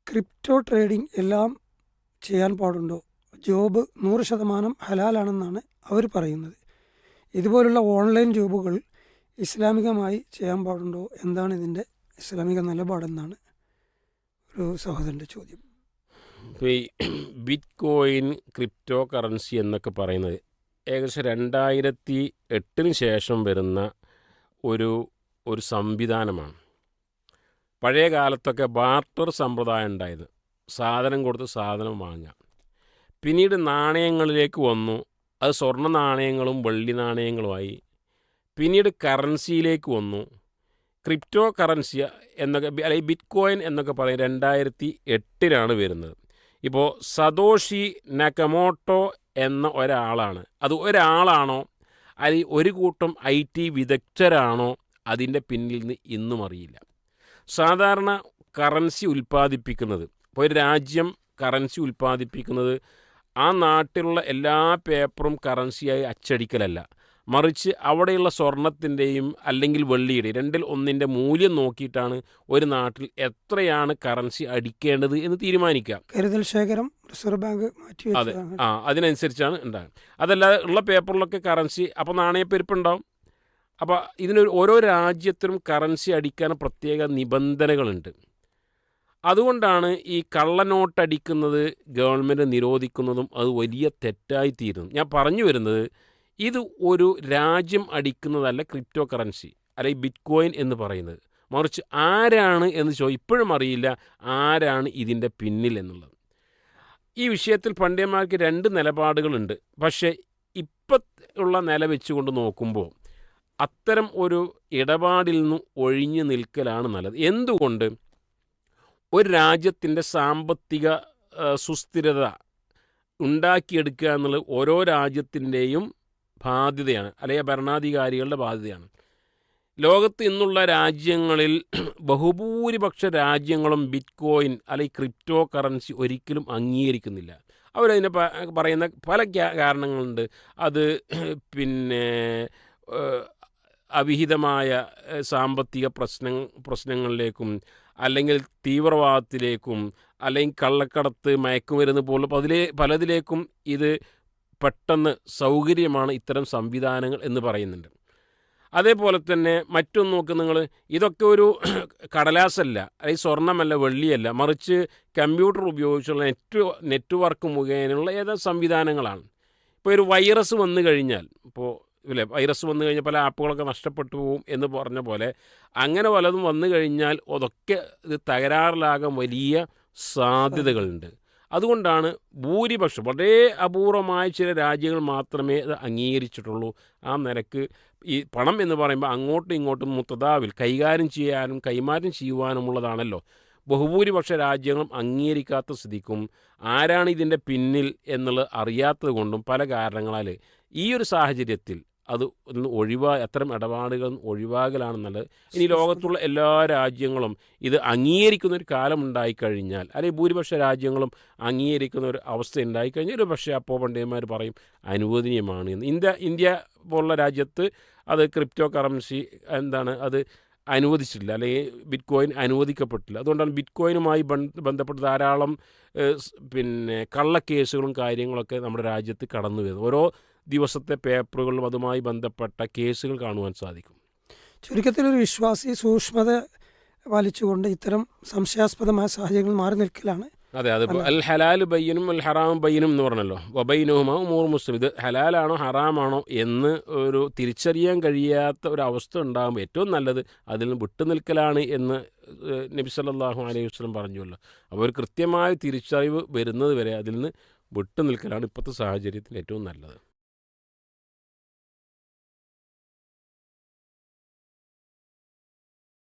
Crypto trading എല്ലാം ചെയ്യാൻ പാടുണ്ടോ? ജോബ് 100% ഹലാലാണെന്നാണ് അവർ പറയുന്നത്. ഇതുപോലുള്ള ഓൺലൈൻ ജോബുകൾ ഇസ്ലാമികമായി ചെയ്യാൻ പാടുണ്ടോ? എന്താണ് ഇതിൻ്റെ ഇസ്ലാമിക നിലപാടെന്നാണ് ഒരു സഹോദരൻ്റെ ചോദ്യം. ഇപ്പോൾ ഈ ബിറ്റ് കോയിൻ, ക്രിപ്റ്റോ കറൻസി എന്നൊക്കെ പറയുന്നത് ഏകദേശം 2008 ശേഷം വരുന്ന ഒരു ഒരു സംവിധാനമാണ്. പഴയ കാലത്തൊക്കെ ബാർട്ടർ സമ്പ്രദായം ഉണ്ടായത്, സാധനം കൊടുത്ത് സാധനം വാങ്ങാം. പിന്നീട് നാണയങ്ങളിലേക്ക് വന്നു, അത് സ്വർണ്ണ നാണയങ്ങളും വെള്ളി നാണയങ്ങളുമായി. പിന്നീട് കറൻസിയിലേക്ക് വന്നു. ക്രിപ്റ്റോ കറൻസി എന്നൊക്കെ അല്ലെങ്കിൽ ബിറ്റ് കോയിൻ എന്നൊക്കെ പറയും 2008 വരുന്നത്. ഇപ്പോൾ സതോഷി നകമോട്ടോ എന്ന ഒരാളാണ്, അത് ഒരാളാണോ അല്ലെങ്കിൽ ഒരു കൂട്ടം IT വിദഗ്ധരാണോ അതിൻ്റെ പിന്നിൽ നിന്ന് ഇന്നും അറിയില്ല. സാധാരണ കറൻസി ഉൽപ്പാദിപ്പിക്കുന്നത്, ഇപ്പോൾ ഒരു രാജ്യം കറൻസി ഉൽപ്പാദിപ്പിക്കുന്നത് ആ നാട്ടിലുള്ള എല്ലാ പേപ്പറും കറൻസിയായി അച്ചടിക്കലല്ല, മറിച്ച് അവിടെയുള്ള സ്വർണത്തിൻ്റെയും അല്ലെങ്കിൽ വെള്ളിയുടെയും രണ്ടിൽ ഒന്നിൻ്റെ മൂല്യം നോക്കിയിട്ടാണ് ഒരു നാട്ടിൽ എത്രയാണ് കറൻസി അടിക്കേണ്ടത് എന്ന് തീരുമാനിക്കുക. കരുതൽ ശേഖരം റിസർവ് ബാങ്ക് മാറ്റി. അതെ, അതിനനുസരിച്ചാണ് ഉണ്ടാകുക. അതല്ലാതെ ഉള്ള പേപ്പറിലൊക്കെ കറൻസി, അപ്പോൾ നാണയപ്പെരുപ്പുണ്ടാവും. അപ്പോൾ ഇതിനൊരു ഓരോ രാജ്യത്തിനും കറൻസി അടിക്കാൻ പ്രത്യേക നിബന്ധനകളുണ്ട്. അതുകൊണ്ടാണ് ഈ കള്ളനോട്ടടിക്കുന്നത് ഗവൺമെൻറ് നിരോധിക്കുന്നതും അത് വലിയ തെറ്റായി തീരുന്നു. ഞാൻ പറഞ്ഞു വരുന്നത്, ഇത് ഒരു രാജ്യം അടിക്കുന്നതല്ല ക്രിപ്റ്റോ കറൻസി അല്ലെങ്കിൽ ബിറ്റ് കോയിൻ എന്ന് പറയുന്നത്, മറിച്ച് ആരാണ് എന്ന് ഇപ്പോഴും അറിയില്ല ആരാണ് ഇതിൻ്റെ പിന്നിൽ എന്നുള്ളത്. ഈ വിഷയത്തിൽ പണ്ഡിതന്മാർക്ക് 2 നിലപാടുകളുണ്ട്. പക്ഷേ ഇപ്പം ഉള്ള നില വെച്ചുകൊണ്ട് നോക്കുമ്പോൾ അത്തരം ഒരു ഇടപാടിൽ നിന്നും ഒഴിഞ്ഞു നിൽക്കലാണ് നല്ലത്. എന്തുകൊണ്ട്? ഒരു രാജ്യത്തിൻ്റെ സാമ്പത്തിക സുസ്ഥിരത ഉണ്ടാക്കിയെടുക്കുക എന്നുള്ളത് ഓരോ രാജ്യത്തിൻ്റെയും ബാധ്യതയാണ്, അല്ലെങ്കിൽ ഭരണാധികാരികളുടെ ബാധ്യതയാണ്. ലോകത്ത് ഇന്നുള്ള രാജ്യങ്ങളിൽ ബഹുഭൂരിപക്ഷ രാജ്യങ്ങളും ബിറ്റ് കോയിൻ അല്ലെങ്കിൽ ക്രിപ്റ്റോ കറൻസി ഒരിക്കലും അംഗീകരിക്കുന്നില്ല. അവരതിനെ പറയുന്ന പല കാരണങ്ങളുണ്ട്. അത് പിന്നെ അവിഹിതമായ സാമ്പത്തിക പ്രശ്നങ്ങളിലേക്കും അല്ലെങ്കിൽ തീവ്രവാദത്തിലേക്കും അല്ലെങ്കിൽ കള്ളക്കടത്ത്, മയക്കുമരുന്ന് പോലുള്ള പലതിലേക്കും ഇത് പെട്ടെന്ന് സൗകര്യമാണ് ഇത്തരം സംവിധാനങ്ങൾ എന്ന് പറയുന്നുണ്ട്. അതേപോലെ തന്നെ മറ്റൊന്ന് നോക്ക് നിങ്ങൾ, ഇതൊക്കെ ഒരു കടലാസല്ല അല്ലെങ്കിൽ സ്വർണ്ണമല്ല വെള്ളിയല്ല, മറിച്ച് കമ്പ്യൂട്ടർ ഉപയോഗിച്ചുള്ള നെറ്റ്വർക്ക് മുഖേനയുള്ള ഏതാ സംവിധാനങ്ങളാണ്. ഇപ്പോൾ ഒരു വൈറസ് വന്നു കഴിഞ്ഞാൽ, ഇപ്പോൾ വൈറസ് വന്നു കഴിഞ്ഞാൽ പല ആപ്പുകളൊക്കെ നഷ്ടപ്പെട്ടു പോകും എന്ന് പറഞ്ഞ പോലെ അങ്ങനെ പലതും വന്നു കഴിഞ്ഞാൽ അതൊക്കെ ഇത് തകരാറിലാകാൻ വലിയ സാധ്യതകളുണ്ട്. അതുകൊണ്ടാണ് ഭൂരിപക്ഷം, വളരെ അപൂർവമായ ചില രാജ്യങ്ങൾ മാത്രമേ അത് അംഗീകരിച്ചിട്ടുള്ളൂ. ആ നിരക്ക് ഈ പണം എന്ന് പറയുമ്പോൾ അങ്ങോട്ടും ഇങ്ങോട്ടും മുത്തദാവിൽ കൈകാര്യം ചെയ്യാനും കൈമാറ്റം ചെയ്യുവാനുമുള്ളതാണല്ലോ. ബഹുഭൂരിപക്ഷ രാജ്യങ്ങളും അംഗീകരിക്കാത്ത സ്ഥിതിക്കും ആരാണ് ഇതിൻ്റെ പിന്നിൽ എന്നുള്ളത് അറിയാത്തത് കൊണ്ടും പല കാരണങ്ങളാൽ ഈ ഒരു സാഹചര്യത്തിൽ അത് അത്തരം ഇടപാടുകൾ ഒഴിവാകലാണ് നല്ലത്. ഇനി ലോകത്തുള്ള എല്ലാ രാജ്യങ്ങളും ഇത് അംഗീകരിക്കുന്നൊരു കാലം ഉണ്ടായിക്കഴിഞ്ഞാൽ, അല്ലെങ്കിൽ ഭൂരിപക്ഷ രാജ്യങ്ങളും അംഗീകരിക്കുന്ന ഒരു അവസ്ഥ ഉണ്ടായിക്കഴിഞ്ഞാൽ ഒരു പക്ഷേ അപ്പോൾ പണ്ഡിതന്മാർ പറയും അനുവദനീയമാണ് എന്ന്. ഇന്ത്യ പോലുള്ള രാജ്യത്ത് അത് ക്രിപ്റ്റോ കറൻസി അത് അനുവദിച്ചിട്ടില്ല, അല്ലെങ്കിൽ ബിറ്റ് കോയിൻ അനുവദിക്കപ്പെട്ടില്ല. അതുകൊണ്ടാണ് ബിറ്റ് കോയിനുമായി ബന്ധപ്പെട്ട് ധാരാളം കള്ളക്കേസുകളും കാര്യങ്ങളൊക്കെ നമ്മുടെ രാജ്യത്ത് കടന്നു വരുന്നത്. ഓരോ ദിവസത്തെ പേപ്പറുകളിലും അതുമായി ബന്ധപ്പെട്ട കേസുകൾ കാണുവാൻ സാധിക്കും. ചുരുക്കത്തിലൊരു വിശ്വാസി സൂക്ഷ്മത പാലിച്ചുകൊണ്ട് ഇത്തരം സംശയാസ്പദമായ സാഹചര്യങ്ങൾ മാറി നിൽക്കലാണ്. അതെ, അതിപ്പോൾ അൽ ഹലാൽ ബയ്യനും അൽ ഹറാം ബയ്യനും എന്ന് പറഞ്ഞല്ലോ. വബൈനഹുമാ ഉമൂർ മുസ്ലിം, ഇത് ഹലാലാണോ ഹറാമാണോ എന്ന് ഒരു തിരിച്ചറിയാൻ കഴിയാത്ത ഒരു അവസ്ഥ ഉണ്ടാകുമ്പോൾ ഏറ്റവും നല്ലത് അതിൽ നിന്ന് വിട്ടുനിൽക്കലാണ് എന്ന് നബി സല്ലല്ലാഹു അലൈഹി വസല്ലം പറഞ്ഞുവല്ലോ. അപ്പോൾ ഒരു കൃത്യമായ തിരിച്ചറിവ് വരുന്നത് വരെ അതിൽ നിന്ന് വിട്ടുനിൽക്കലാണ് ഇപ്പോഴത്തെ സാഹചര്യത്തിൽ ഏറ്റവും നല്ലത്.